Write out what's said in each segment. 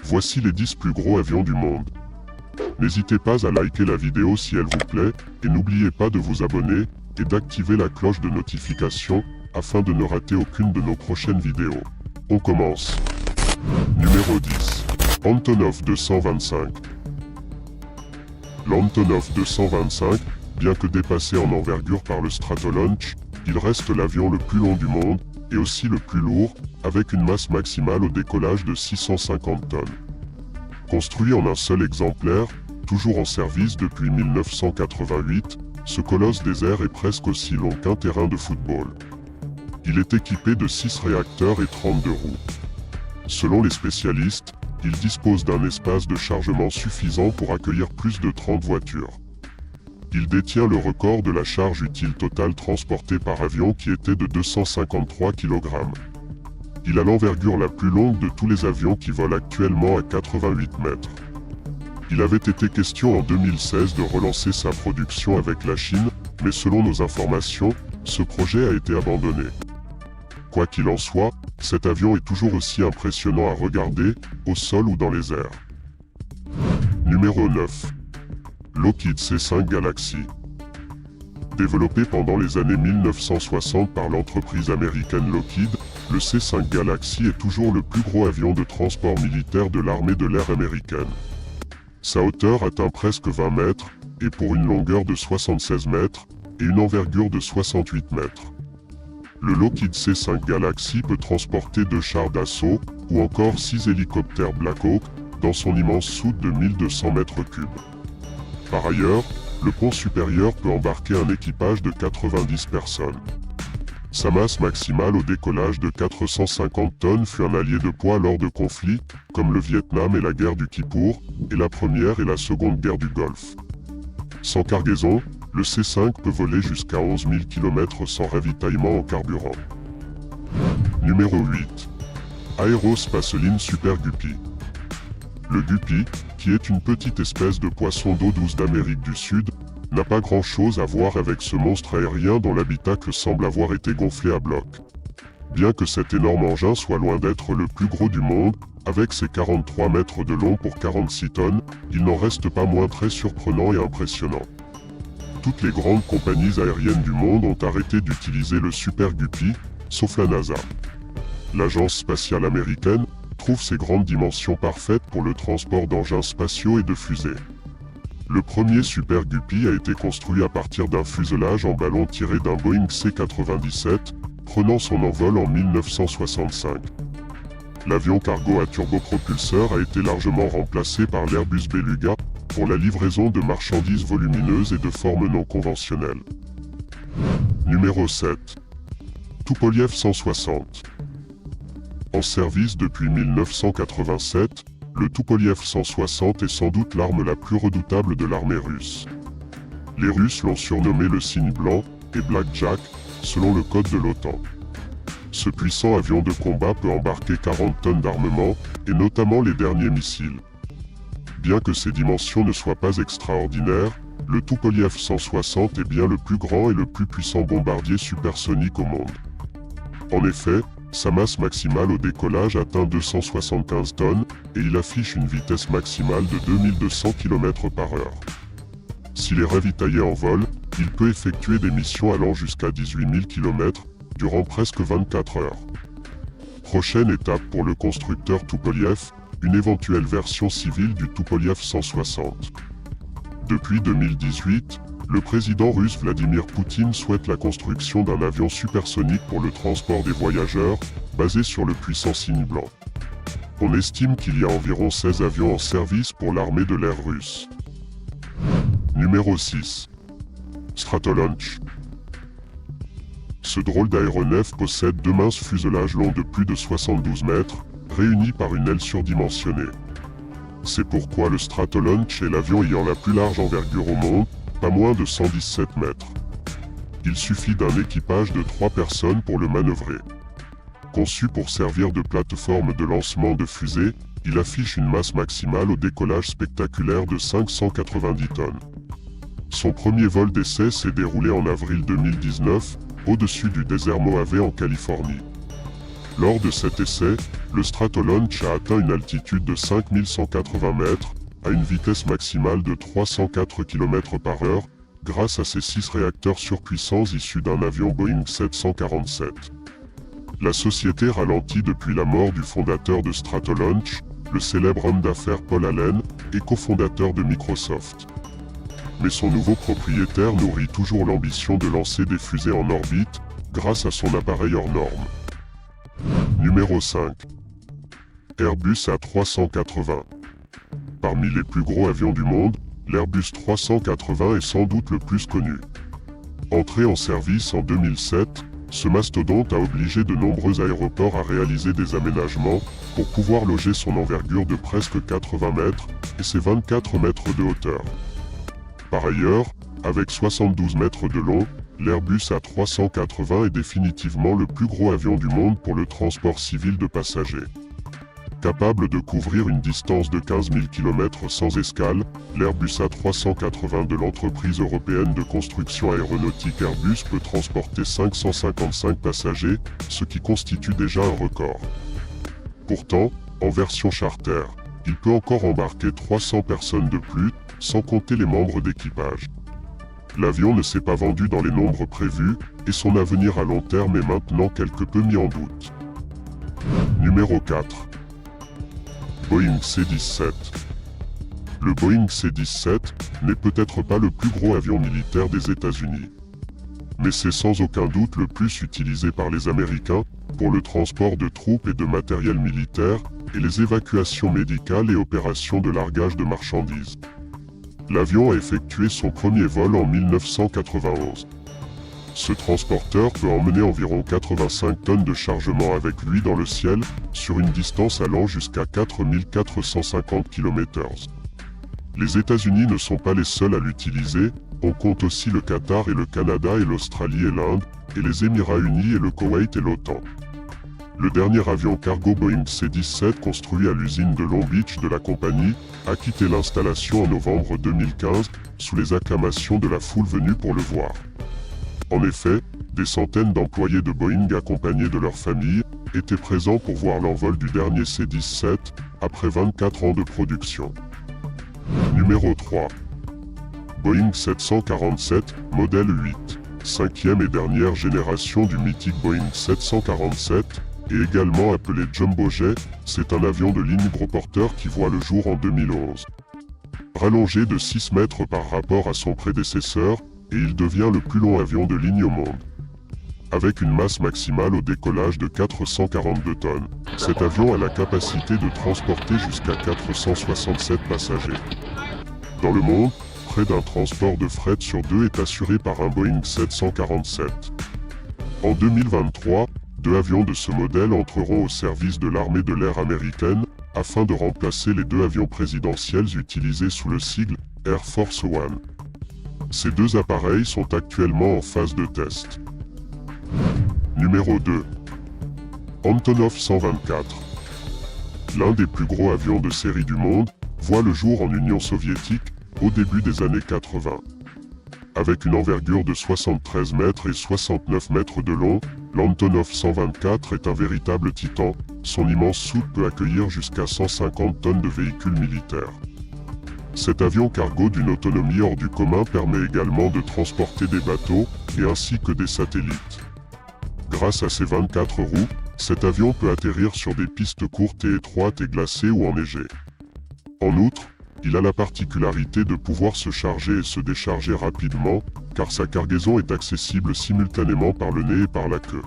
Voici les 10 plus gros avions du monde. N'hésitez pas à liker la vidéo si elle vous plaît, et n'oubliez pas de vous abonner, et d'activer la cloche de notification, afin de ne rater aucune de nos prochaines vidéos. On commence. Numéro 10. Antonov 225. L'Antonov 225, bien que dépassé en envergure par le Stratolaunch, il reste l'avion le plus long du monde, et aussi le plus lourd, avec une masse maximale au décollage de 650 tonnes. Construit en un seul exemplaire, toujours en service depuis 1988, ce colosse des airs est presque aussi long qu'un terrain de football. Il est équipé de 6 réacteurs et 32 roues. Selon les spécialistes, il dispose d'un espace de chargement suffisant pour accueillir plus de 30 voitures. Il détient le record de la charge utile totale transportée par avion qui était de 253 kg. Il a l'envergure la plus longue de tous les avions qui volent actuellement à 88 mètres. Il avait été question en 2016 de relancer sa production avec la Chine, mais selon nos informations, ce projet a été abandonné. Quoi qu'il en soit, cet avion est toujours aussi impressionnant à regarder, au sol ou dans les airs. Numéro 9. Lockheed C5 Galaxy. Développé pendant les années 1960 par l'entreprise américaine Lockheed, le C5 Galaxy est toujours le plus gros avion de transport militaire de l'armée de l'air américaine. Sa hauteur atteint presque 20 mètres, et pour une longueur de 76 mètres, et une envergure de 68 mètres. Le Lockheed C5 Galaxy peut transporter 2 chars d'assaut, ou encore 6 hélicoptères Black Hawk, dans son immense soute de 1200 mètres cubes. Par ailleurs, le pont supérieur peut embarquer un équipage de 90 personnes. Sa masse maximale au décollage de 450 tonnes fut un allié de poids lors de conflits, comme le Vietnam et la guerre du Kippour, et la première et la seconde guerre du Golfe. Sans cargaison, le C5 peut voler jusqu'à 11 000 km sans ravitaillement en carburant. Numéro 8. Aerospaceline Super Guppy. Le Guppy, qui est une petite espèce de poisson d'eau douce d'Amérique du Sud, n'a pas grand-chose à voir avec ce monstre aérien dont l'habitacle semble avoir été gonflé à bloc. Bien que cet énorme engin soit loin d'être le plus gros du monde, avec ses 43 mètres de long pour 46 tonnes, il n'en reste pas moins très surprenant et impressionnant. Toutes les grandes compagnies aériennes du monde ont arrêté d'utiliser le Super Guppy, sauf la NASA. L'agence spatiale américaine trouve ses grandes dimensions parfaites pour le transport d'engins spatiaux et de fusées. Le premier Super Guppy a été construit à partir d'un fuselage en ballon tiré d'un Boeing C-97, prenant son envol en 1965. L'avion cargo à turbopropulseur a été largement remplacé par l'Airbus Beluga pour la livraison de marchandises volumineuses et de formes non conventionnelles. Numéro 7. Tupolev 160. En service depuis 1987, le Tupolev 160 est sans doute l'arme la plus redoutable de l'armée russe. Les Russes l'ont surnommé le Cygne blanc et Blackjack, selon le code de l'OTAN. Ce puissant avion de combat peut embarquer 40 tonnes d'armement, et notamment les derniers missiles. Bien que ses dimensions ne soient pas extraordinaires, le Tupolev 160 est bien le plus grand et le plus puissant bombardier supersonique au monde. En effet, sa masse maximale au décollage atteint 275 tonnes, et il affiche une vitesse maximale de 2200 km/h. S'il est ravitaillé en vol, il peut effectuer des missions allant jusqu'à 18 000 km, durant presque 24 heures. Prochaine étape pour le constructeur Tupolev, une éventuelle version civile du Tupolev 160. Depuis 2018, le président russe Vladimir Poutine souhaite la construction d'un avion supersonique pour le transport des voyageurs, basé sur le puissant Cygne blanc. On estime qu'il y a environ 16 avions en service pour l'armée de l'air russe. Numéro 6. Stratolaunch. Ce drôle d'aéronef possède 2 minces fuselages longs de plus de 72 mètres, réunis par une aile surdimensionnée. C'est pourquoi le Stratolaunch est l'avion ayant la plus large envergure au monde, pas moins de 117 mètres. Il suffit d'un équipage de 3 personnes pour le manœuvrer. Conçu pour servir de plateforme de lancement de fusées, il affiche une masse maximale au décollage spectaculaire de 590 tonnes. Son premier vol d'essai s'est déroulé en avril 2019, au-dessus du désert Mojave en Californie. Lors de cet essai, le Stratolaunch a atteint une altitude de 5180 mètres, à une vitesse maximale de 304 km/h, grâce à ses 6 réacteurs surpuissants issus d'un avion Boeing 747. La société ralentit depuis la mort du fondateur de Stratolaunch, le célèbre homme d'affaires Paul Allen, et cofondateur de Microsoft. Mais son nouveau propriétaire nourrit toujours l'ambition de lancer des fusées en orbite, grâce à son appareil hors norme. Numéro 5. Airbus A380. Parmi les plus gros avions du monde, l'Airbus 380 est sans doute le plus connu. Entré en service en 2007, ce mastodonte a obligé de nombreux aéroports à réaliser des aménagements pour pouvoir loger son envergure de presque 80 mètres et ses 24 mètres de hauteur. Par ailleurs, avec 72 mètres de long, l'Airbus A380 est définitivement le plus gros avion du monde pour le transport civil de passagers. Capable de couvrir une distance de 15 000 km sans escale, l'Airbus A380 de l'entreprise européenne de construction aéronautique Airbus peut transporter 555 passagers, ce qui constitue déjà un record. Pourtant, en version charter, il peut encore embarquer 300 personnes de plus, sans compter les membres d'équipage. L'avion ne s'est pas vendu dans les nombres prévus, et son avenir à long terme est maintenant quelque peu mis en doute. Numéro 4. Boeing C-17. Le Boeing C-17 n'est peut-être pas le plus gros avion militaire des États-Unis. Mais c'est sans aucun doute le plus utilisé par les Américains pour le transport de troupes et de matériel militaire et les évacuations médicales et opérations de largage de marchandises. L'avion a effectué son premier vol en 1991. Ce transporteur peut emmener environ 85 tonnes de chargement avec lui dans le ciel, sur une distance allant jusqu'à 4450 km/h. Les États-Unis ne sont pas les seuls à l'utiliser, on compte aussi le Qatar et le Canada et l'Australie et l'Inde, et les Émirats unis et le Koweït et l'OTAN. Le dernier avion cargo Boeing C-17 construit à l'usine de Long Beach de la compagnie a quitté l'installation en novembre 2015, sous les acclamations de la foule venue pour le voir. En effet, des centaines d'employés de Boeing accompagnés de leurs familles étaient présents pour voir l'envol du dernier C-17, après 24 ans de production. Numéro 3. Boeing 747, modèle 8. Cinquième et dernière génération du mythique Boeing 747, et également appelé Jumbo Jet, c'est un avion de ligne gros porteur qui voit le jour en 2011. Rallongé de 6 mètres par rapport à son prédécesseur, et il devient le plus long avion de ligne au monde. Avec une masse maximale au décollage de 442 tonnes, cet avion a la capacité de transporter jusqu'à 467 passagers. Dans le monde, près d'un transport de fret sur 2 est assuré par un Boeing 747. En 2023, 2 avions de ce modèle entreront au service de l'armée de l'air américaine, afin de remplacer les 2 avions présidentiels utilisés sous le sigle Air Force One. Ces 2 appareils sont actuellement en phase de test. Numéro 2. Antonov 124. L'un des plus gros avions de série du monde, voit le jour en Union soviétique, au début des années 80. Avec une envergure de 73 mètres et 69 mètres de long, l'Antonov 124 est un véritable titan, son immense soute peut accueillir jusqu'à 150 tonnes de véhicules militaires. Cet avion cargo d'une autonomie hors du commun permet également de transporter des bateaux, et ainsi que des satellites. Grâce à ses 24 roues, cet avion peut atterrir sur des pistes courtes et étroites et glacées ou enneigées. En outre, il a la particularité de pouvoir se charger et se décharger rapidement, car sa cargaison est accessible simultanément par le nez et par la queue.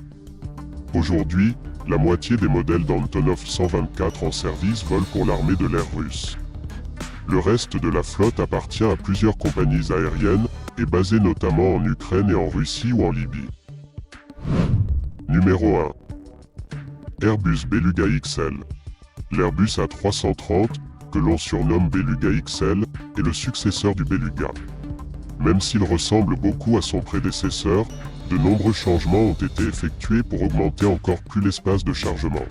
Aujourd'hui, la moitié des modèles d'Antonov 124 en service volent pour l'armée de l'air russe. Le reste de la flotte appartient à plusieurs compagnies aériennes, et basées notamment en Ukraine et en Russie ou en Libye. Numéro 1. Airbus Beluga XL. L'Airbus A330, que l'on surnomme Beluga XL, est le successeur du Beluga. Même s'il ressemble beaucoup à son prédécesseur, de nombreux changements ont été effectués pour augmenter encore plus l'espace de chargement.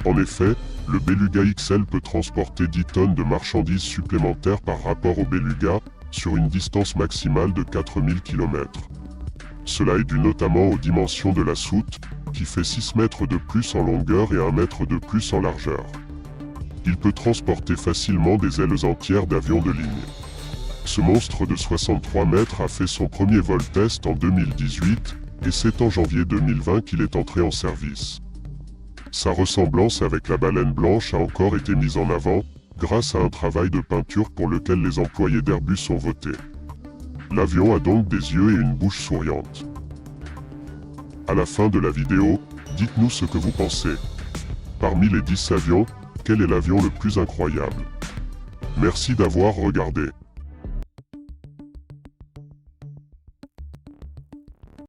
En effet, le Beluga XL peut transporter 10 tonnes de marchandises supplémentaires par rapport au Beluga, sur une distance maximale de 4000 km. Cela est dû notamment aux dimensions de la soute, qui fait 6 mètres de plus en longueur et 1 mètre de plus en largeur. Il peut transporter facilement des ailes entières d'avions de ligne. Ce monstre de 63 mètres a fait son premier vol test en 2018, et c'est en janvier 2020 qu'il est entré en service. Sa ressemblance avec la baleine blanche a encore été mise en avant, grâce à un travail de peinture pour lequel les employés d'Airbus ont voté. L'avion a donc des yeux et une bouche souriante. À la fin de la vidéo, dites-nous ce que vous pensez. Parmi les 10 avions, quel est l'avion le plus incroyable? Merci d'avoir regardé.